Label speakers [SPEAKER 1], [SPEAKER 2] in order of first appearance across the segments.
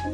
[SPEAKER 1] Hey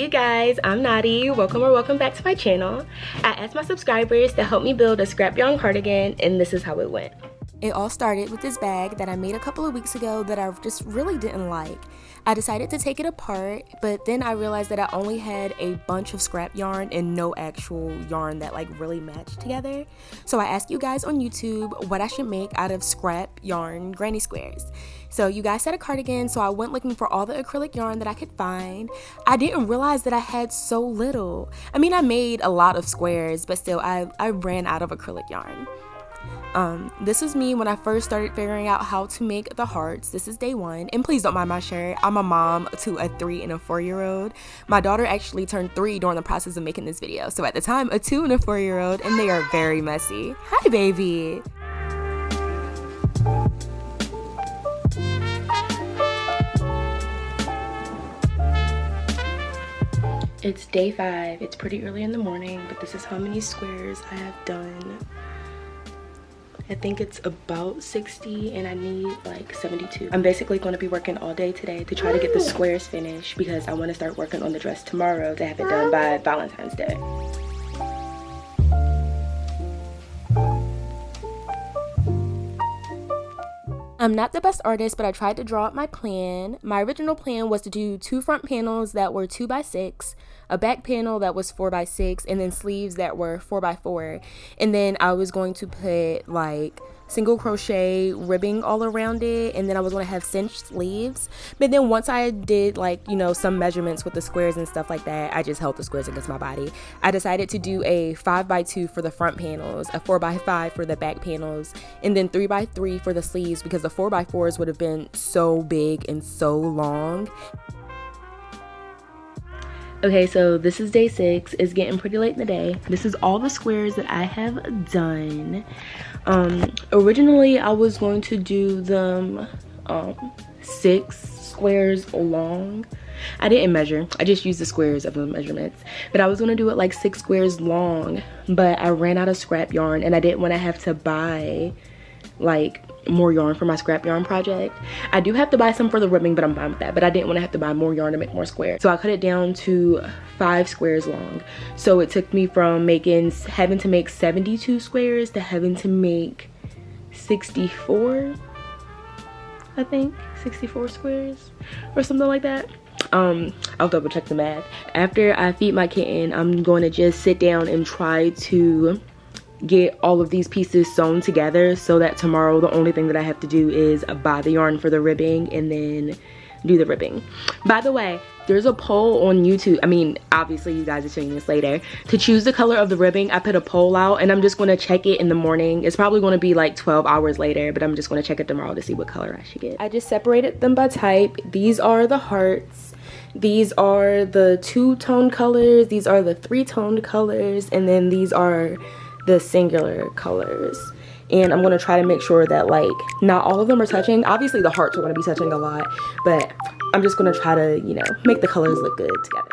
[SPEAKER 1] you guys, I'm Knotty. Welcome back to my channel. I asked my subscribers to help me build a scrap yarn cardigan, and this is how it went. It all started with this bag that I made a couple of weeks ago that I just really didn't like. I decided to take it apart, but then I realized that I only had a bunch of scrap yarn and no actual yarn that like really matched together. So I asked you guys on YouTube what I should make out of scrap yarn granny squares. So you guys said a cardigan, so I went looking for all the acrylic yarn that I could find. I didn't realize that I had so little. I mean, I made a lot of squares, but still I ran out of acrylic yarn. This is me when I first started figuring out how to make the hearts. This is day one, and please don't mind my shirt. I'm a mom to a 3 and a 4-year-old. My daughter actually turned 3 during the process of making this video, so at the time a 2 and a 4-year-old, and they are very messy. Hi baby. It's day 5. It's pretty early in the morning, but this is how many squares I have done. I think it's about 60 and I need like 72. I'm basically going to be working all day today to try to get the squares finished because I want to start working on the dress tomorrow to have it done by Valentine's Day. I'm not the best artist, but I tried to draw up my plan. My original plan was to do 2 front panels that were 2x6, a back panel that was 4x6, and then sleeves that were 4x4. And then I was going to put like single crochet ribbing all around it, and then I was going to have cinched sleeves. But then once I did like, you know, some measurements with the squares and stuff like that, I just held the squares against my body. I decided to do a 5x2 for the front panels, a 4x5 for the back panels, and then 3x3 for the sleeves because the 4x4s would have been so big and so long. Okay, so this is day 6. It's getting pretty late in the day. This is all the squares that I have done. Originally I was going to do them 6 squares long. I didn't measure, I just used the squares of the measurements, but I was going to do it like 6 squares long, but I ran out of scrap yarn and I didn't want to have to buy like more yarn for my scrap yarn project. I do have to buy some for the ribbing, but I'm fine with that. But I didn't want to have to buy more yarn to make more squares, so I cut it down to 5 squares long. So it took me from having to make 72 squares to having to make 64, I think 64 squares or something like that. I'll double check the math. After I feed my kitten, I'm going to just sit down and try to get all of these pieces sewn together so that tomorrow the only thing that I have to do is buy the yarn for the ribbing and then do the ribbing. By the way, there's a poll on YouTube. I mean, obviously you guys are seeing this later. To choose the color of the ribbing, I put a poll out and I'm just going to check it in the morning. It's probably going to be like 12 hours later, but I'm just going to check it tomorrow to see what color I should get. I just separated them by type. These are the hearts. These are the 2-tone colors. These are the 3-toned colors. And then these are the singular colors. And I'm going to try to make sure that like not all of them are touching. Obviously the hearts are going to be touching a lot, but I'm just going to try to, you know, make the colors look good together.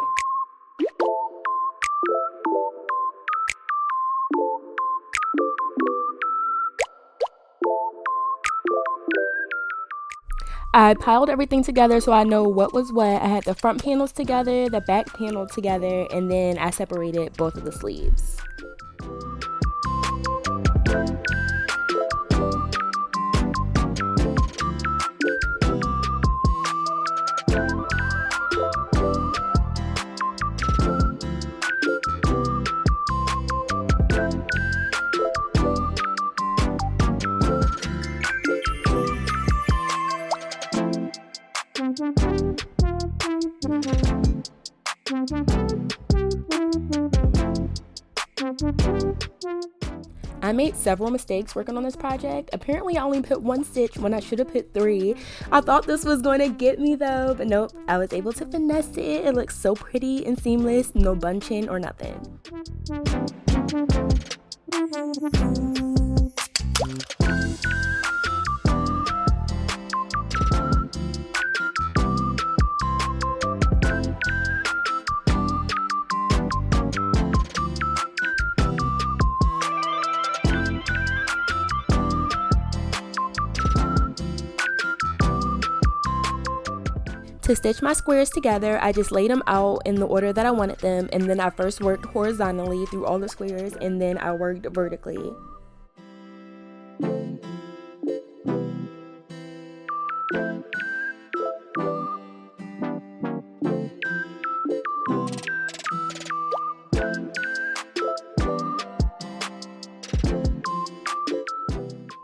[SPEAKER 1] I piled everything together so I know what was what. I had the front panels together, the back panel together, and then I separated both of the sleeves. I made several mistakes working on this project. Apparently I only put 1 stitch when I should have put 3. I thought this was going to get me though, but nope, I was able to finesse it. It looks so pretty and seamless, no bunching or nothing. To stitch my squares together, I just laid them out in the order that I wanted them, and then I first worked horizontally through all the squares, and then I worked vertically.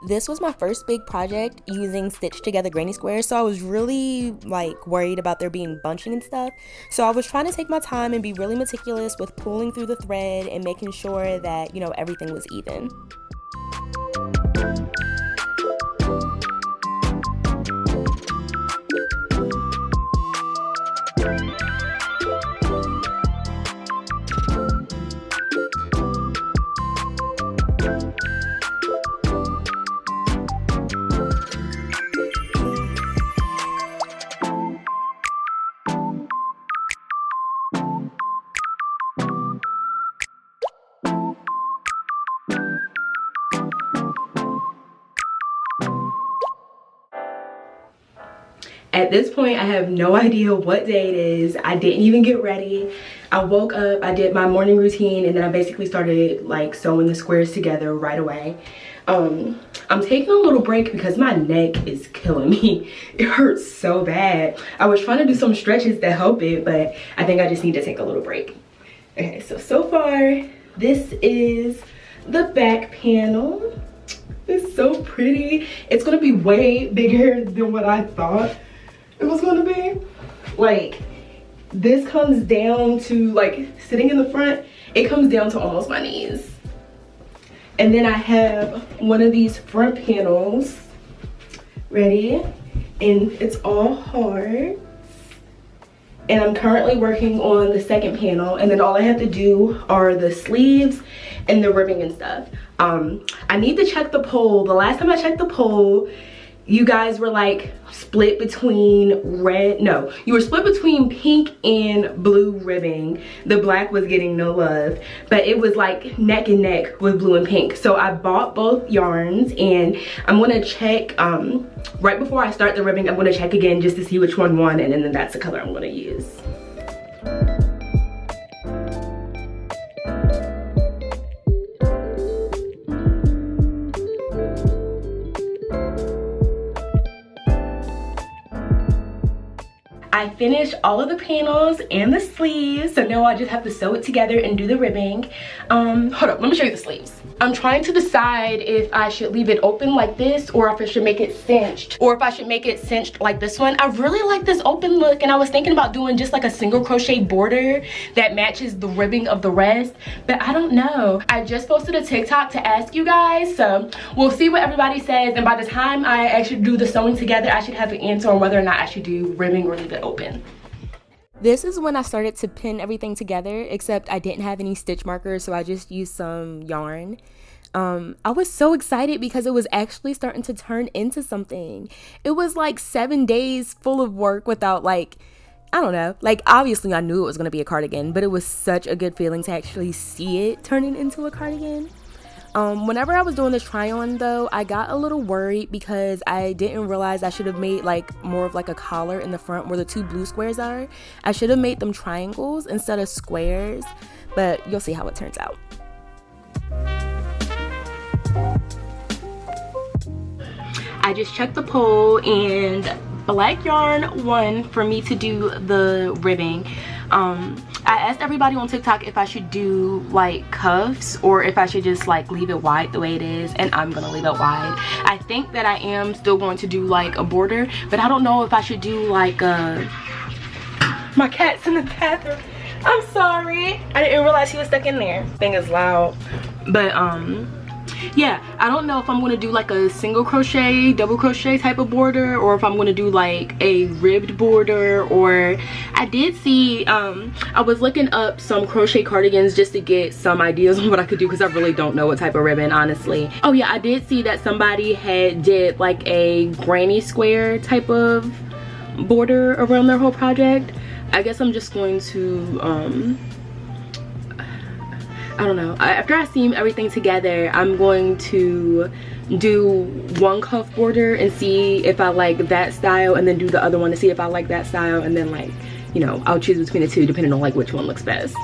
[SPEAKER 1] This was my first big project using stitched together granny squares, so I was really like worried about there being bunching and stuff. So I was trying to take my time and be really meticulous with pulling through the thread and making sure that, you know, everything was even.
[SPEAKER 2] At this point, I have no idea what day it is. I didn't even get ready. I woke up, I did my morning routine, and then I basically started like sewing the squares together right away. I'm taking a little break because my neck is killing me. It hurts so bad. I was trying to do some stretches to help it, but I think I just need to take a little break. Okay, so far, this is the back panel. It's so pretty. It's gonna be way bigger than what I thought it was gonna be. Like, this comes down to, like, sitting in the front, it comes down to almost my knees. And then I have one of these front panels ready, and it's all hard. And I'm currently working on the second panel, and then all I have to do are the sleeves and the ribbing and stuff. I need to check the poll. The last time I checked the poll, you guys were like split between you were split between pink and blue ribbing. The black was getting no love, but it was like neck and neck with blue and pink. So I bought both yarns, and I'm gonna check right before I start the ribbing. I'm gonna check again just to see which one won, and then that's the color I'm gonna use. I finished all of the panels and the sleeves, so now I just have to sew it together and do the ribbing. Hold up, let me show you the sleeves. I'm trying to decide if I should leave it open like this, or if I should make it cinched, or if I should make it cinched like this one. I really like this open look, and I was thinking about doing just like a single crochet border that matches the ribbing of the rest, but I don't know. I just posted a TikTok to ask you guys, so we'll see what everybody says, and by the time I actually do the sewing together, I should have an answer on whether or not I should do ribbing or leave it open.
[SPEAKER 1] This is when I started to pin everything together, except I didn't have any stitch markers, so I just used some yarn. I was so excited because it was actually starting to turn into something. It was like 7 days full of work without, like, I don't know, like, obviously I knew it was going to be a cardigan, but it was such a good feeling to actually see it turning into a cardigan. Whenever I was doing this try on though, I got a little worried because I didn't realize I should have made like more of like a collar in the front where the two blue squares are. I should have made them triangles instead of squares, but you'll see how it turns out.
[SPEAKER 2] I just checked the poll, and black yarn won for me to do the ribbing. I asked everybody on TikTok if I should do like cuffs or if I should just like leave it wide the way it is, and I'm gonna leave it wide. I think that I am still going to do like a border, but I don't know if I should do like my cat's in the bathroom. I'm sorry, I didn't realize he was stuck in there. Thing is loud. But yeah, I don't know if I'm going to do like a single crochet, double crochet type of border, or if I'm going to do like a ribbed border. Or I did see, I was looking up some crochet cardigans just to get some ideas on what I could do, because I really don't know what type of ribbon, honestly. Oh yeah, I did see that somebody did like a granny square type of border around their whole project. I guess I'm just going to I don't know, after I seam everything together, I'm going to do one cuff border and see if I like that style, and then do the other one to see if I like that style, and then like, you know, I'll choose between the two depending on like which one looks best.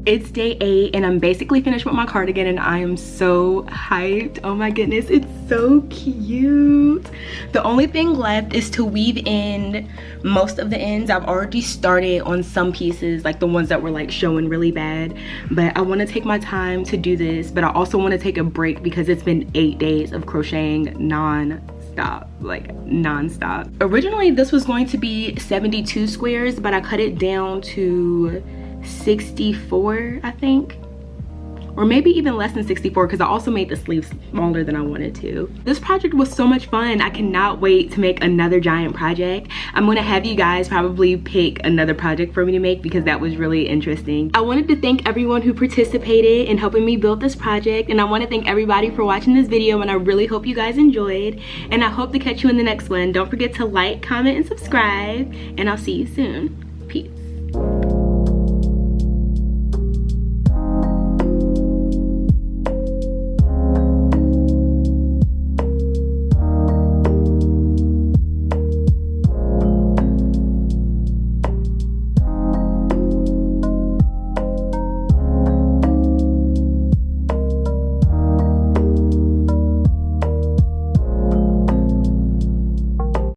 [SPEAKER 2] It's day 8 and I'm basically finished with my cardigan, and I am so hyped. Oh my goodness, it's so cute. The only thing left is to weave in most of the ends. I've already started on some pieces, like the ones that were like showing really bad, but I want to take my time to do this. But I also want to take a break because it's been 8 days of crocheting non-stop. Originally this was going to be 72 squares, but I cut it down to 64, I think, or maybe even less than 64, because I also made the sleeves smaller than I wanted to. This project was so much fun. I cannot wait to make another giant project. I'm gonna have you guys probably pick another project for me to make because that was really interesting. I wanted to thank everyone who participated in helping me build this project, and I want to thank everybody for watching this video, and I really hope you guys enjoyed, and I hope to catch you in the next one. Don't forget to like, comment, and subscribe, and I'll see you soon. Peace.